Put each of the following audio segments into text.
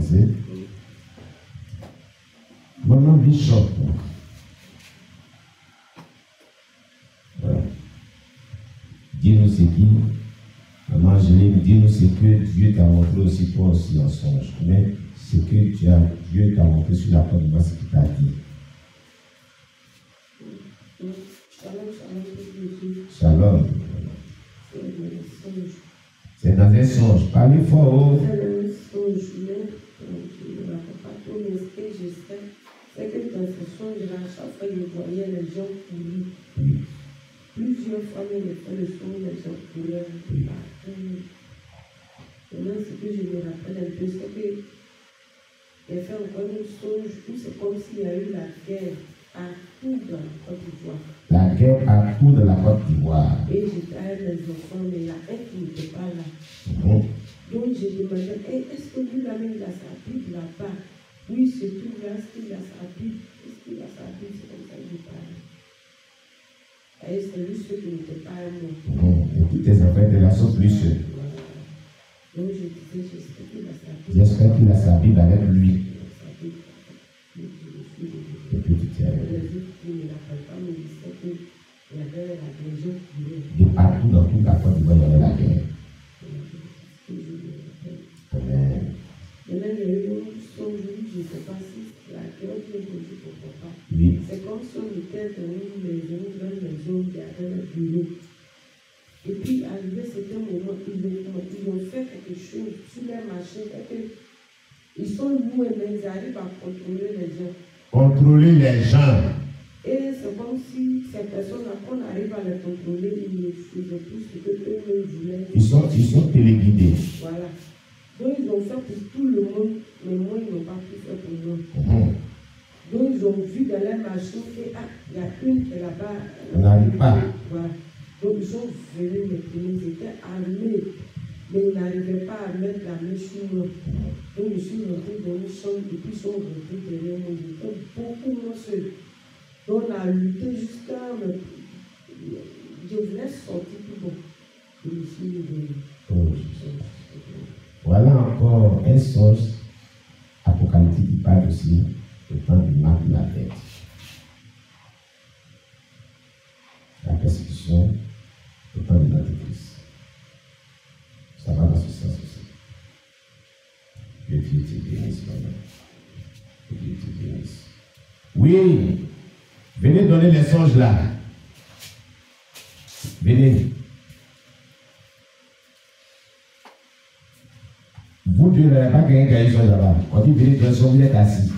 commencer. Mon nom Bishop. Voilà. Dis-nous ce qui, Maman Angélique, dis-nous ce que Dieu t'a montré aussi toi aussi en songe. Mais ce que Dieu t'a montré sur la porte, ce qu'il t'a dit. Shalom. C'est dans un songe. Parlez fort. C'est dans un songe, mais je ne me rappelle pas trop, mais ce que je sais, c'est que dans ce songe-là, chaque fois je voyais les gens courir. Oui. Plusieurs fois, mais les fois, le songe, les gens couraient. Maintenant, ce que je me rappelle un peu, c'est que j'ai fait encore un songe où c'est comme s'il y a eu la guerre partout dans la Côte d'Ivoire. La guerre partout dans la Côte d'Ivoire. Et j'étais avec les enfants, mais il y a un qui n'était pas là. Donc j'ai demandé, est-ce que lui là-même il a sa Bible là-bas? Oui, c'est tout là, est-ce qu'il a sa Bible? Est-ce qu'il a sa Bible? C'est comme ça que je parle. Et c'est lui ceux qui n'étaient pas à moi. Et tous tes enfants étaient là, sauf lui seul. Donc je disais, j'espère qu'il a sa Bible. J'espère qu'il a sa Bible avec lui. Et puis tu tiens. De partout dans toute la Côte d'Ivoire, il y avait la guerre. Amen. Maintenant, il y a eu un songe, je ne sais pas si la guerre qui est posée pour papa. Oui. C'est comme si on était dans une maison qui avait un bureau. Et puis, arrivé certain moment, ils ont fait quelque chose sur leur machine. Ils sont loin, mais ils arrivent à contrôler les gens. Contrôler les gens. Et c'est comme si ces personnes-là, qu'on arrive à les contrôler, ils ne faisaient plus ce qu'eux voulaient. Ils sont téléguidés. Voilà. Donc, ils ont fait pour tout le monde, mais moi, ils n'ont pas pu faire pour moi. Donc, ils ont vu dans la machine qu'il y a une qui est là-bas. On n'arrive pas. Voilà. Donc, ils sont venus me prendre. Ils étaient armés, mais ils n'arrivaient pas à mettre la main sur moi. Donc, je suis rentré dans une chambre et puis ils sont rentrés derrière moi. J'étais beaucoup moins seul. Donc, on a lutté jusqu'à me. Je voulais sortir plus bon. Je me suis libéré. Voilà encore un songe apocalyptique qui parle aussi du temps du mal de la bête. La persécution, le temps de l'Antéchrist. Ça va dans ce sens aussi. Que Dieu te bénisse, maman. Que Dieu te bénisse. Oui, venez donner les songes là. Venez. Vous, Dieu, n'avez pas quelqu'un qui a eu songe là-bas. On dit, venez donner son, vous êtes assis.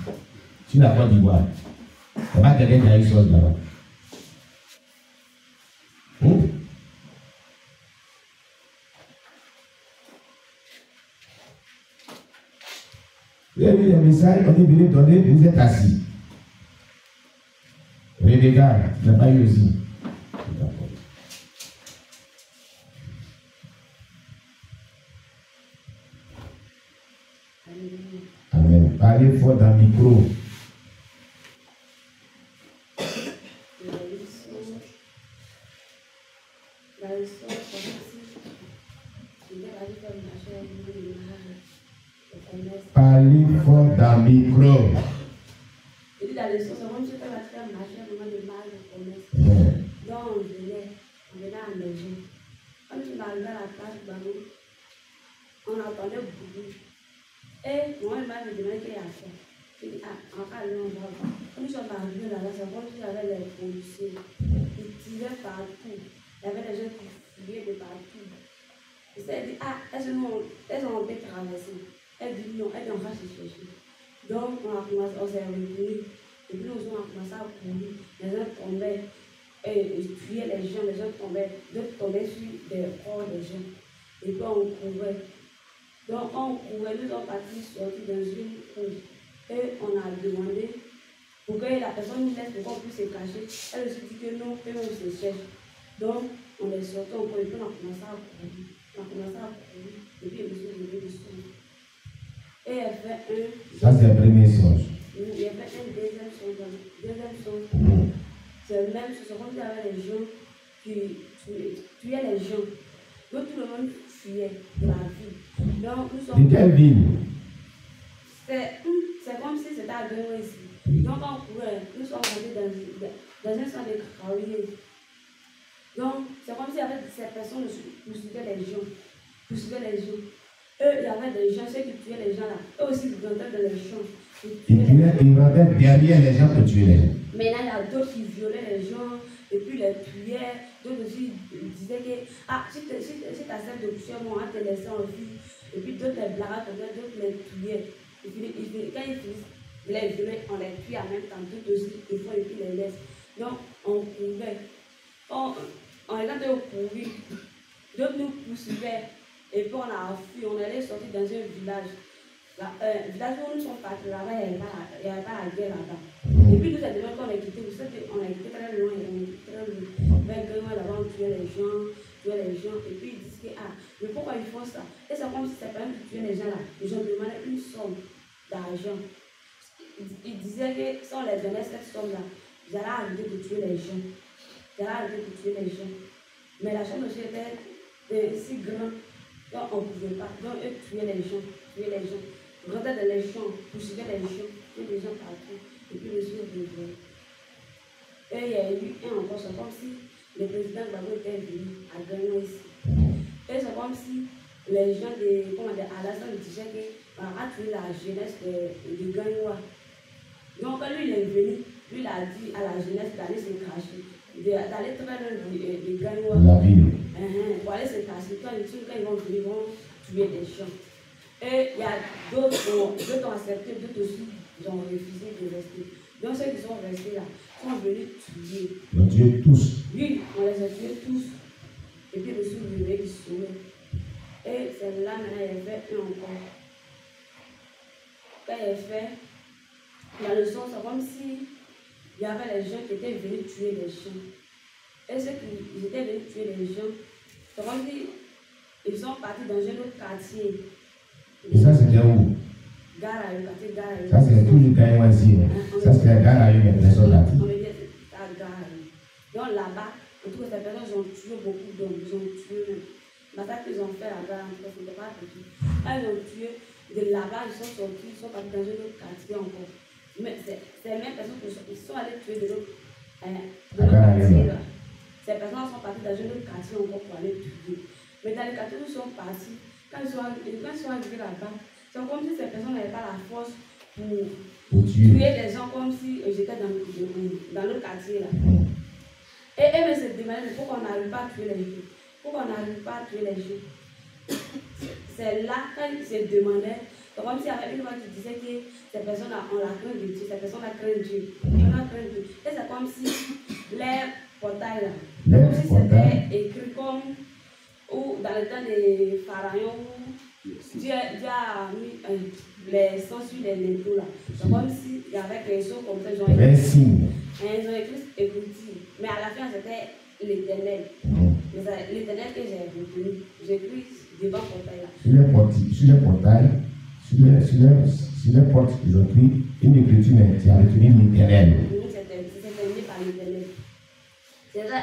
Sur la Côte d'Ivoire. Il n'y a pas quelqu'un qui a eu songe là-bas. Vous avez vu le message, on dit, venez donner, vous êtes assis. Regarde, tu n'as pas eu aussi. Amen. Parlez fort dans le micro. Parlez fort dans le micro. Il dit la leçon, c'est comme si tu vas faire marcher un moment de mal de commerce. Donc, on venait à la maison. Quand je suis arrivé à la place, on entendait beaucoup. Et moi, il m'a demandé qu'il y a fait. Je dis, en cas de on va voir. Quand ils sont arrivés là-bas, c'est comme s'il y avait les policiers. Ils tiraient partout. Il y avait des gens qui fuyaient de partout. Et ça, elle dit, est-ce qu'on peut traverser? Elle dit non, elle dit on va se chercher. Donc, on s'est retenus. Et puis, on a commencé à courir. Les gens tombaient. Et ils tuaient les gens. Les gens tombaient. D'autres tombaient sur des corps des gens. Et puis, on courait. Donc, on courait. Nous sommes partis sortir dans une cour. Et on a demandé pour que la personne nous laisse pour qu'on puisse se cacher. Elle se dit que non, eux-mêmes se cherchent. Donc, on est sortis encore. Et puis, on a commencé à courir. Et puis, je me suis levé du sol. Et elle fait un. Ça, c'est le premier songe. Il y avait un deuxième songe. C'est le même, c'est comme s'il y avait les gens qui tuaient les gens. Donc tout le monde fuyait de la ville. Donc nous sommes. De quelle ville? à Gagnon ici. Donc, on courait, nous sommes rentrés dans un centre de carrière. Donc, c'est comme s'il y avait ces personnes qui poursuivaient les gens. Eux, il y avait des gens, ceux qui tuaient les gens là. Eux aussi, ils rentraient dans les champs. Ils rentraient derrière les gens pour tuer les gens. Maintenant, il y a d'autres qui violaient les gens, et puis les tuaient. D'autres aussi disaient que, si tu acceptes de tuer moi, on va te laisser en vie. Et puis d'autres les blaguaient, d'autres les tuaient. Et puis, quand ils finissent de les violer, on les tue en même temps. D'autres aussi, ils font et puis les laissent. Donc, on courait. On est en train de courir. D'autres nous poursuivaient. Et puis on a fui, on allait sortir dans un village. Village où nous sommes partis là-bas, il n'y avait pas la guerre là-bas. Et puis nous avons qu'on a quitté, vous savez, on a quitté très loin, vers Gagnon, là-bas, on tuait les gens. Et puis ils disent que, mais pourquoi ils font ça? Et c'est comme si c'est pas eux qui tuaient les gens là. Ils ont demandé une somme d'argent. Ils disaient que si on les donnait cette somme-là, ils allaient arrêter de tuer les gens. Mais la chambre aussi était si grande. Donc on ne pouvait pas. Donc eux tuaient les gens. Rentraient dans les champs, poursuivaient les gens, tuaient les gens partout. Et puis les jours de vie. Et il y a eu un encore, c'est comme si le président Gbagbo était venu à Gagnon ici. Et c'est comme si les gens de Alassane disaient qu'on a tué la jeunesse de Gagnon. Donc quand lui il est venu, lui il a dit à la jeunesse d'aller se cacher, d'aller très loin de Gagnon. La ville. Pour aller se cacher, quand ils vont venir, ils vont tuer des gens. Et il y a d'autres qui ont accepté, d'autres aussi ils ont refusé de rester. Donc ceux qui sont restés là sont venus tuer. Ils ont tué tous. Oui, on les a tués tous. Et puis le souverain qui sauvaient. Et c'est là maintenant il a fait un encore. Quand il a fait, la leçon, c'est comme si il y avait les gens qui étaient venus tuer les gens. Et ceux qui étaient venus tuer les gens, c'est comme si ils sont partis dans un autre quartier. Et ça, c'était où? Gare à eux, quartier Gare à eux. Ça, c'est tout le Gagnon ici. Ça, c'était la Gare à eux, mais les gens là. On veut dire à Gare à eux. Donc là-bas, en tout cas, ces personnes ont tué beaucoup d'hommes. Ils ont tué même. Mais ça qu'ils ont fait là-bas, en fait, c'était pas petit. Quand ils ont tué, de là-bas, ils sont sortis, ils sont partis dans un autre quartier encore. Mais c'est les mêmes personnes qui sont allés tuer de l'autre quartier là. Ces personnes sont parties dans un autre quartier encore pour aller tuer. Mais dans le quartier où ils sont partis, quand ils sont arrivés là-bas, c'est comme si ces personnes n'avaient pas la force pour tuer les gens comme si j'étais dans le quartier là. Et eux se demandaient pourquoi on n'arrive pas à tuer les gens. C'est là quand ils se demandaient, c'est comme s'il y avait une voix qui disait que ces personnes-là ont la crainte de Dieu, ces personnes-là craignent Dieu. Et c'est comme si les portails là, c'est comme si c'était écrit comme ou dans le temps des pharaons où Dieu a mis les sangs sur les lépreux là. C'est comme s'il y avait quelque chose comme ça. Ils ont écrit, mais à la fin c'était l'Éternel. Mais l'Éternel que j'ai retenu, j'ai écrit devant le portail là. Sur les portails, sur les portes, ils ont écrit une écriture, mais tu as retenu l'Éternel. C'est terminé par l'Éternel. C'est là,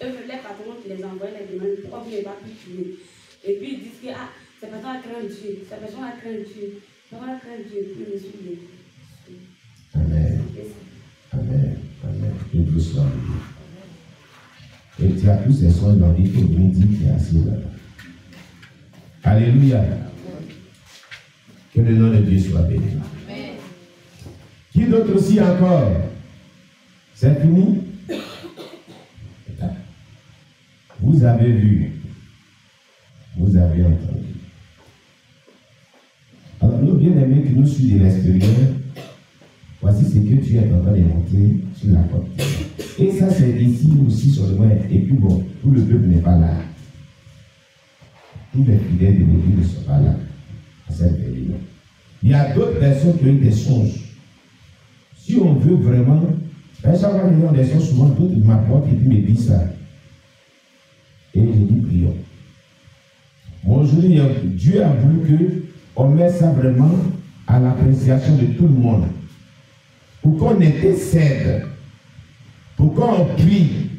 les patrons qui les envoient, les demandent pourquoi vous n'avez pas pu tuer. Et puis ils disent que ces personnes craignent Dieu, ces personnes craignent Dieu. Pourquoi craignent Dieu? Puis le suivre. Amen. Amen. Amen. Que Dieu soit béni. Et tu as tous ces soins dans l'île pour venir dire qu'il est assis là. Alléluia. Que le nom de Dieu soit béni. Amen. Qui d'autre aussi encore? C'est fini? Vous avez vu, vous avez entendu. Alors, nous bien-aimés qui nous suivent de l'extérieur, voici ce que tu es en train de monter sur la côte. Et ça, c'est ici aussi sur le moins. Et puis bon, tout le peuple n'est pas là. Tous les fidèles de l'Église ne sont pas là à cette période. Il y a d'autres personnes qui ont eu des songes. Si on veut vraiment, chaque fois que nous avons des songes, souvent d'autres m'apportent et puis me disent ça. Et je dis prions. Bon, aujourd'hui, Dieu a voulu qu'on mette ça vraiment à l'appréciation de tout le monde. Pour qu'on intercède, pour qu'on prie.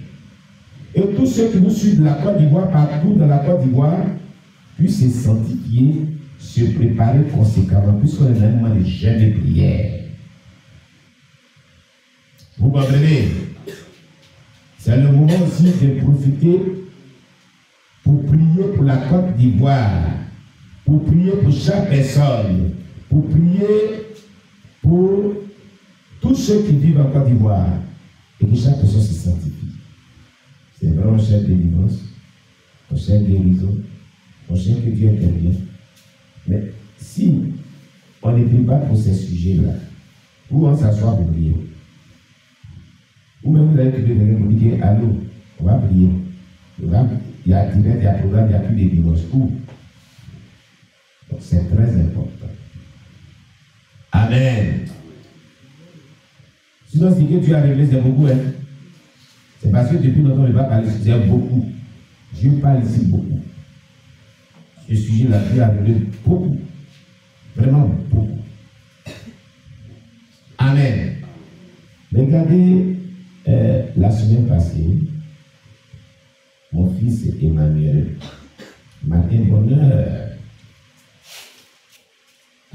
Et tous ceux qui nous suivent de la Côte d'Ivoire, partout dans la Côte d'Ivoire, puissent se sanctifier, se préparer conséquemment, puisqu'on est un moment de jeûne et prière. Vous comprenez? C'est le moment aussi de profiter pour prier pour la Côte d'Ivoire, pour prier pour chaque personne, pour prier pour tous ceux qui vivent en Côte d'Ivoire et que chaque personne se sanctifie. C'est vraiment un chef de délivrance, un chef de guérison, un chef que Dieu intervient. Mais si on ne prie pas pour ces sujets-là, où on s'assoit pour prier, ou même vous avez que venir pour dire allô, on va prier. Il y a direct, il y a programme, il n'y a plus de dimanche. Où? Donc c'est très important. Amen. Sinon, ce que Dieu a révélé, c'est beaucoup. Hein? C'est parce que depuis longtemps, on ne va pas parler, c'est beaucoup. Dieu parle ici beaucoup. Ce sujet-là, Dieu a révélé beaucoup. Vraiment beaucoup. Amen. Regardez, la semaine passée, mon fils Emmanuel m'a dit bonheur.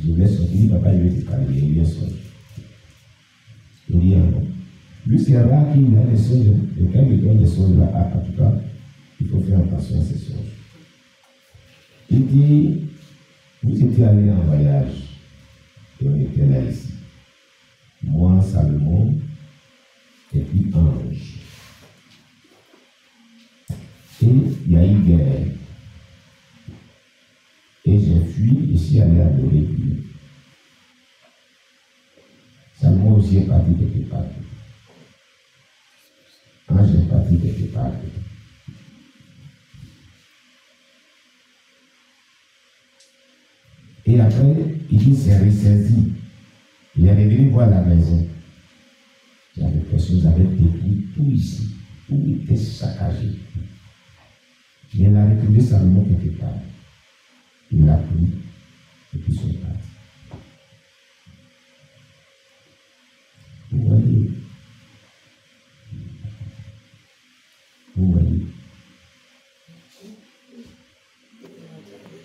Je voulais sortir, papa, il veut te parler, il est sorti. Il dit, lui, c'est rare qu'il a des songes, et quand il donne des songes là, en tout cas, il faut faire attention à ces songes. Il dit, vous étiez allés en voyage, et on était là ici. Moi, Salomon, et puis Ange. Et il y a eu guerre. Et j'ai fui, je suis allé adorer Dieu. Salomon aussi est parti quelque part. Ange est parti quelque part. Et après, il dit c'est ressaisi. Il est revenu voir la maison. J'avais l'impression que j'avais détruit tout ici. Tout était saccagé. Il a retrouvé Salomon quelque part. Il l'a pris.